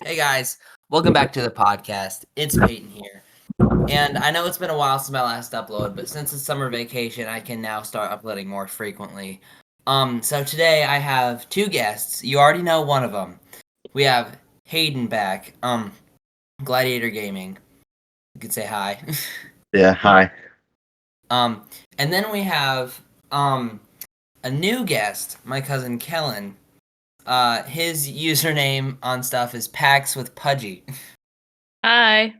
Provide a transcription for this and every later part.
Hey guys, welcome back to the podcast. It's Peyton here. And I know it's been a while since my last upload, but since it's summer vacation, I can now start uploading more frequently. So today I have two guests. You already know one of them. We have Hayden back. Gladiator Gaming. You could say hi. Yeah, hi. um, and then we have a new guest, my cousin Kellen. His username on stuff is Pax with Pudgy. Hi.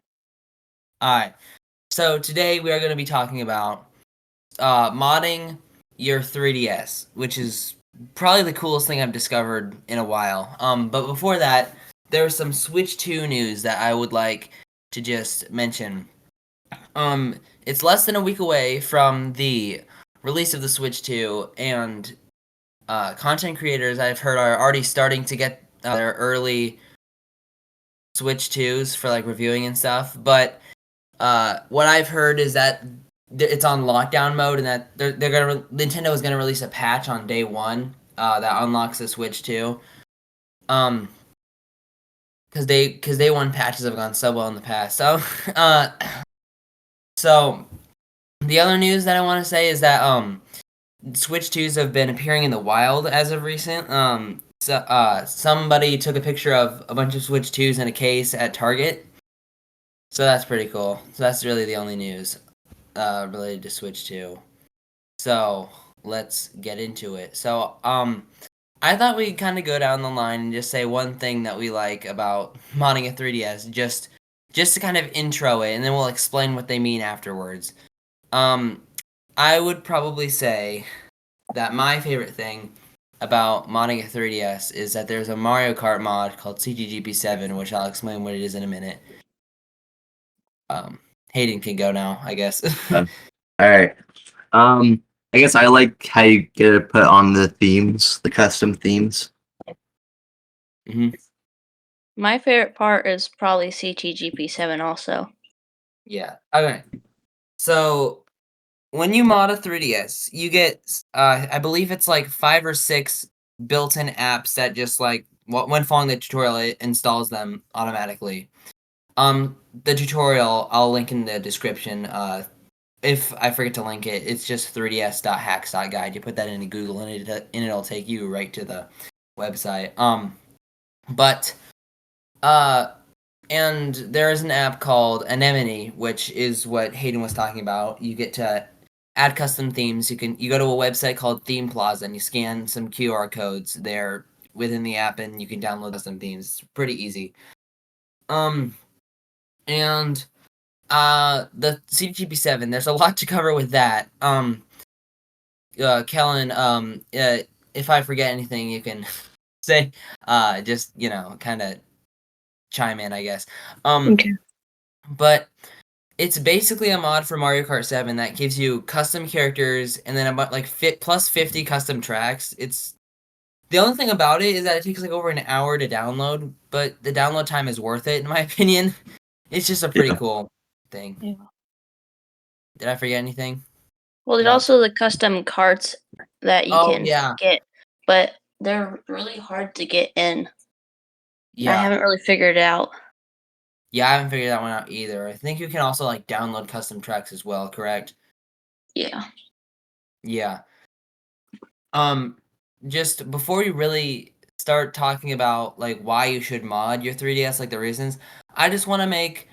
Alright. So today we are going to be talking about modding your 3DS, which is probably the coolest thing I've discovered in a while. But before that, there's some Switch 2 news that I would like to just mention. It's less than a week away from the release of the Switch 2, and content creators I've heard are already starting to get their early Switch 2s for like reviewing and stuff. But what I've heard is that it's on lockdown mode, and that Nintendo is gonna release a patch on day one that unlocks the Switch 2. Because day one patches have gone so well in the past. So the other news that I want to say is that Switch 2s have been appearing in the wild as of recent. Somebody took a picture of a bunch of Switch 2s in a case at Target. So that's pretty cool. So that's really the only news related to Switch 2. So let's get into it. So I thought we'd kind of go down the line and just say one thing that we like about modding a 3DS, just to kind of intro it, and then we'll explain what they mean afterwards. I would probably say that my favorite thing about modding a 3DS is that there's a Mario Kart mod called CTGP7, which I'll explain what it is in a minute. Hayden can go now, I guess. All right. I guess I like how you get to put on the themes, the custom themes. hmm My favorite part is probably CTGP7 also. Yeah. Okay. So when you mod a 3DS, you get I believe it's like 5 or 6 built-in apps that just like when following the tutorial it installs them automatically. The tutorial I'll link in the description. If I forget to link it, it's just 3ds.hacks.guide. You put that into Google and it'll take you right to the website. But and there is an app called Anemone, which is what Hayden was talking about. You get to add custom themes. You go to a website called Theme Plaza and you scan some QR codes there within the app and you can download custom themes. It's pretty easy. And the CTGP7, there's a lot to cover with that. Kellen, if I forget anything, you can say, just, kind of chime in, I guess. Okay. But it's basically a mod for Mario Kart 7 that gives you custom characters and then about like plus 50 custom tracks. It's the only thing about it is that it takes like over an hour to download, but the download time is worth it in my opinion. It's just a pretty cool thing. Yeah. Did I forget anything? Well, there's No. also the custom carts that you Oh, can yeah. get, but they're really hard to get in. Yeah. I haven't really figured it out. Yeah, I haven't figured that one out either. I think you can also like download custom tracks as well, correct? Yeah. Yeah. Just before we really start talking about like why you should mod your 3DS, like the reasons, I just want to make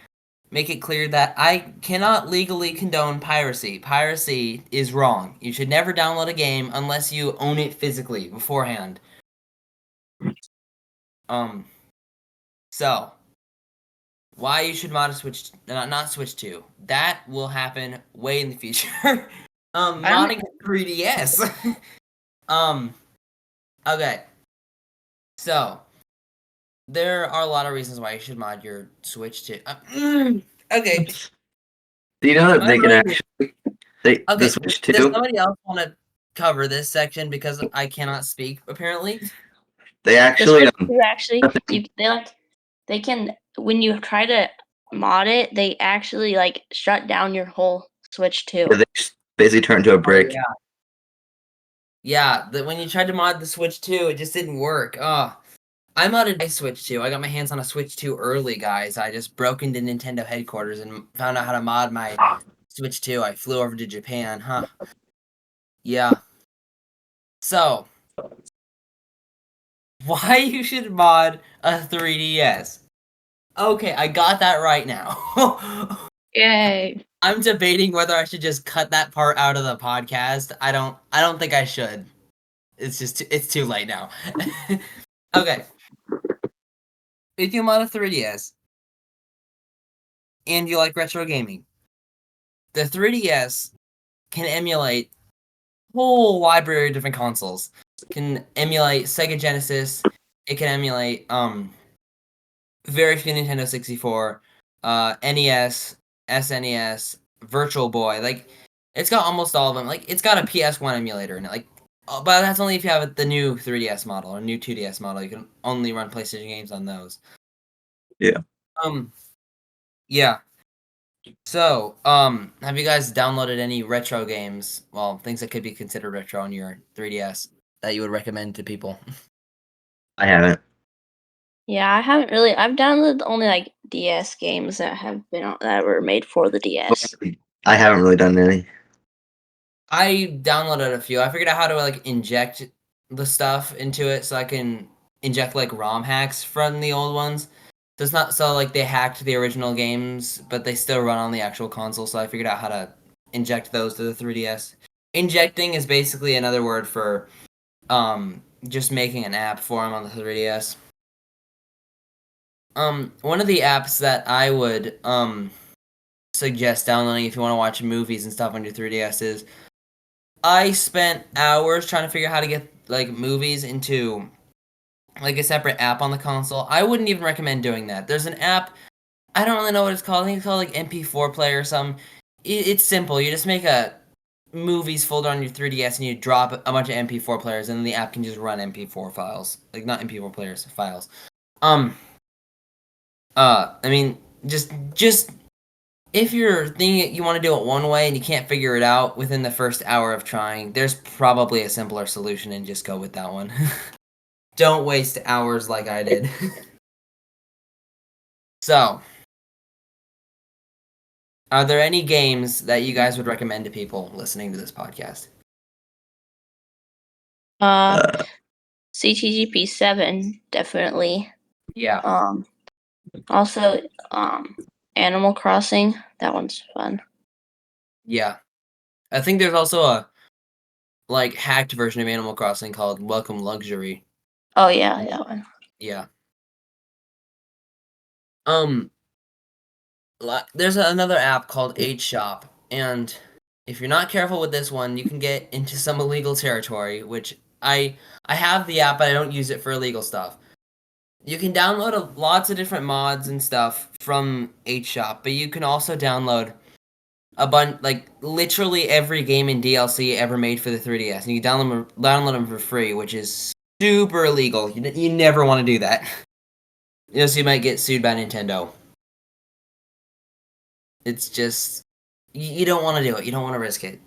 it clear that I cannot legally condone piracy. Piracy is wrong. You should never download a game unless you own it physically beforehand. So why you should mod a Switch, not Switch 2. That will happen way in the future. Modding a 3DS. Okay. So, there are a lot of reasons why you should mod your Switch 2. Okay. Do you know that My they can brain is- actually Okay, the Switch does 2? somebody else want to cover this section because I cannot speak, apparently? They The actually Switch 2 actually, they can, when you try to mod it, they actually like shut down your whole Switch 2. they just basically turn into a brick. Yeah. Yeah, when you tried to mod the Switch 2, it just didn't work. I modded my Switch 2. I got my hands on a Switch 2 early, guys. I just broke into Nintendo headquarters and found out how to mod my Switch 2. I flew over to Japan, huh? Yeah. So, why you should mod a 3DS? Okay, I got that right now. Yay. I'm debating whether I should just cut that part out of the podcast. I don't think I should. It's too late now. Okay. If you mod a 3DS and you like retro gaming, the 3DS can emulate a whole library of different consoles. It can emulate Sega Genesis. It can emulate very few Nintendo 64, NES, SNES, Virtual Boy. Like, it's got almost all of them. Like, it's got a PS1 emulator in it. Like, but that's only if you have the new 3DS model or new 2DS model. You can only run PlayStation games on those. Yeah. Yeah. So, have you guys downloaded any retro games? Well, things that could be considered retro on your 3DS that you would recommend to people? I haven't. Yeah, I haven't really. I've downloaded only like DS games that have been that were made for the DS. I haven't really done any. I downloaded a few. I figured out how to like inject the stuff into it so I can inject like ROM hacks from the old ones. So it's not so like they hacked the original games, but they still run on the actual console. So I figured out how to inject those to the 3DS. Injecting is basically another word for just making an app for them on the 3DS. One of the apps that I would suggest downloading if you want to watch movies and stuff on your 3DS is I spent hours trying to figure out how to get like movies into like a separate app on the console. I wouldn't even recommend doing that. There's an app, I don't really know what it's called. I think it's called like MP4 Player or something. It's simple. You just make a movies folder on your 3DS and you drop a bunch of MP4 players and then the app can just run MP4 files. Like not MP4 players, files. I mean, just if you're thinking you want to do it one way and you can't figure it out within the first hour of trying, there's probably a simpler solution and just go with that one. Don't waste hours like I did. So, are there any games that you guys would recommend to people listening to this podcast? CTGP 7 definitely. Yeah. Also, Animal Crossing. That one's fun. Yeah. I think there's also a like hacked version of Animal Crossing called Welcome Luxury. Oh yeah, that one. Yeah. There's another app called 8Shop, and if you're not careful with this one, you can get into some illegal territory, which I have the app, but I don't use it for illegal stuff. You can download lots of different mods and stuff from 8Shop, but you can also download a bunch, like literally every game and DLC ever made for the 3DS, and you can download them for free, which is super illegal. You never want to do that. So you might get sued by Nintendo. It's just you don't want to do it. You don't want to risk it.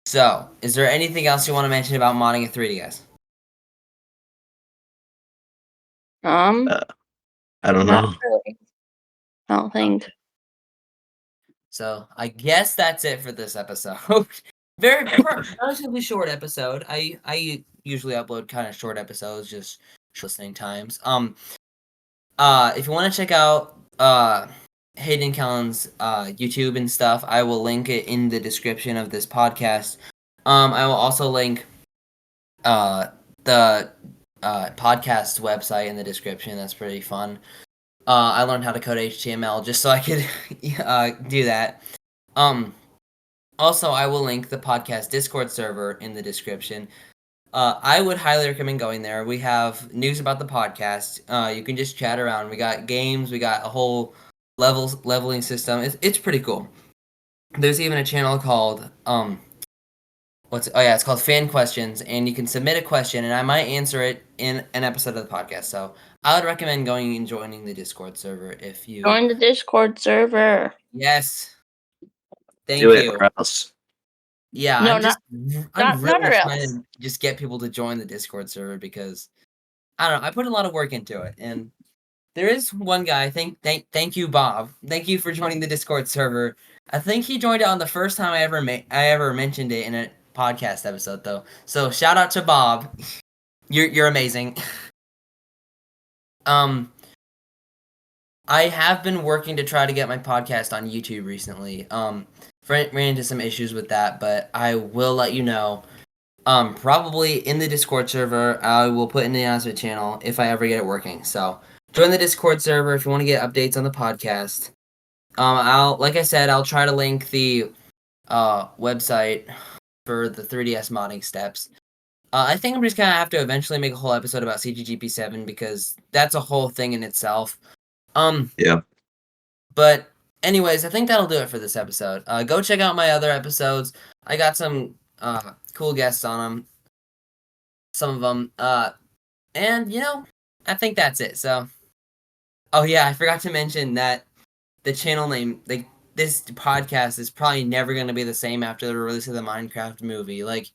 So, is there anything else you want to mention about modding a 3DS? I don't know. Not really. I don't think. So, I guess that's it for this episode. Very relatively short episode. I usually upload kind of short episodes, just listening times. If you want to check out Hayden Kellen's YouTube and stuff, I will link it in the description of this podcast. I will also link the podcast website in the description. That's pretty fun. I learned how to code HTML just so I could do that. Also, I will link the podcast Discord server in the description. I would highly recommend going there. We have news about the podcast. You can just chat around. We got games. We got a whole leveling system. It's pretty cool. There's even a channel called it's called Fan Questions, and you can submit a question, and I might answer it in an episode of the podcast. So I would recommend going and joining the Discord server if you Join the Discord server. Yes. Thank Do you. it or else. Yeah, No, I'm not really or trying else. to just get people to join the Discord server because I don't know. I put a lot of work into it, and there is one guy. Thank you, Bob. Thank you for joining the Discord server. I think he joined it on the first time I ever mentioned it in a podcast episode, though. So shout out to Bob. You're amazing. I have been working to try to get my podcast on YouTube recently. Ran into some issues with that, but I will let you know. Probably in the Discord server, I will put in the announcement channel if I ever get it working. So join the Discord server if you want to get updates on the podcast. Like I said, I'll try to link the website for the 3DS modding steps. I think I'm just gonna have to eventually make a whole episode about CGGP7 because that's a whole thing in itself. Yeah. But anyways, I think that'll do it for this episode. Go check out my other episodes. I got some cool guests on them. Some of them. And I think that's it. So, oh yeah, I forgot to mention that the channel name, like this podcast, is probably never gonna be the same after the release of the Minecraft movie. Like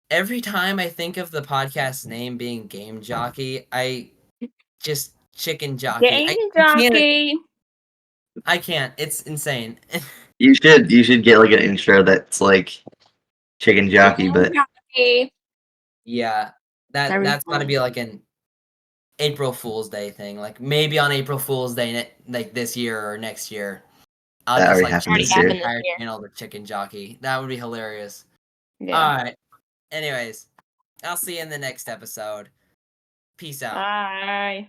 every time I think of the podcast name being Game Jockey, I just chicken jockey. Game jockey. I can't. It's insane. You should get like an intro that's like chicken jockey, but Jockey. Yeah, Very that's got to funny. be like an April Fool's Day thing. Like maybe on April Fool's Day, like this year or next year, I'll that just already like happened Already this happened year. this entire year. channel the chicken jockey. That would be hilarious. Yeah. All right. Anyways, I'll see you in the next episode. Peace out. Bye.